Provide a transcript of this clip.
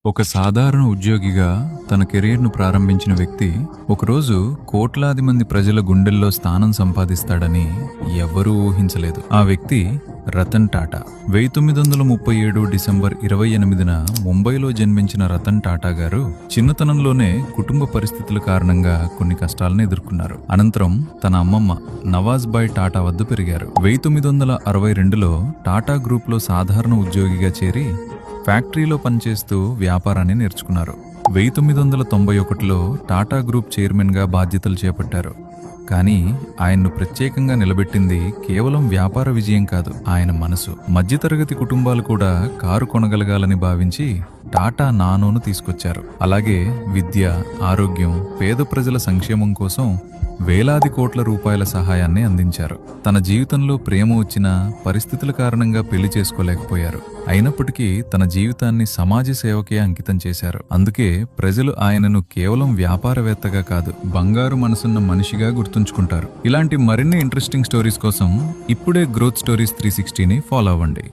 ఒక సాధారణ ఉద్యోగిగా తన కెరీర్ను ప్రారంభించిన వ్యక్తి ఒకరోజు కోట్లాది మంది ప్రజల గుండెల్లో స్థానం సంపాదిస్తాడని ఎవ్వరూ ఊహించలేదు. ఆ వ్యక్తి రతన్ టాటా. 1937 డిసెంబర్ 28న ముంబైలో జన్మించిన రతన్ టాటా గారు చిన్నతనంలోనే కుటుంబ పరిస్థితుల కారణంగా కొన్ని కష్టాలను ఎదుర్కొన్నారు. అనంతరం తన అమ్మమ్మ నవాజ్బాయ్ టాటా వద్ద పెరిగారు. 1962లో టాటా గ్రూప్లో సాధారణ ఉద్యోగిగా చేరి ఫ్యాక్టరీలో పనిచేస్తూ వ్యాపారాన్ని నేర్చుకున్నారు. 1991లో టాటా గ్రూప్ చైర్మన్గా బాధ్యతలు చేపట్టారు. కానీ ఆయన్ను ప్రత్యేకంగా నిలబెట్టింది కేవలం వ్యాపార విజయం కాదు, ఆయన మనసు. మధ్యతరగతి కుటుంబాలు కూడా కారు కొనగలగాలని భావించి టాటా నానోను తీసుకొచ్చారు. అలాగే విద్య, ఆరోగ్యం, పేద ప్రజల సంక్షేమం కోసం వేలాది కోట్ల రూపాయల సహాయాన్ని అందించారు. తన జీవితంలో ప్రేమ వచ్చినా పరిస్థితుల కారణంగా పెళ్లి చేసుకోలేకపోయారు. అయినప్పటికీ తన జీవితాన్ని సమాజ సేవకే అంకితం చేశారు. అందుకే ప్రజలు ఆయనను కేవలం వ్యాపారవేత్తగా కాదు, బంగారు మనసున్న మనిషిగా గుర్తుంచుకుంటారు. ఇలాంటి మరిన్ని ఇంట్రెస్టింగ్ స్టోరీస్ కోసం ఇప్పుడే గ్రోత్ స్టోరీస్ 360ని ఫాలో అవ్వండి.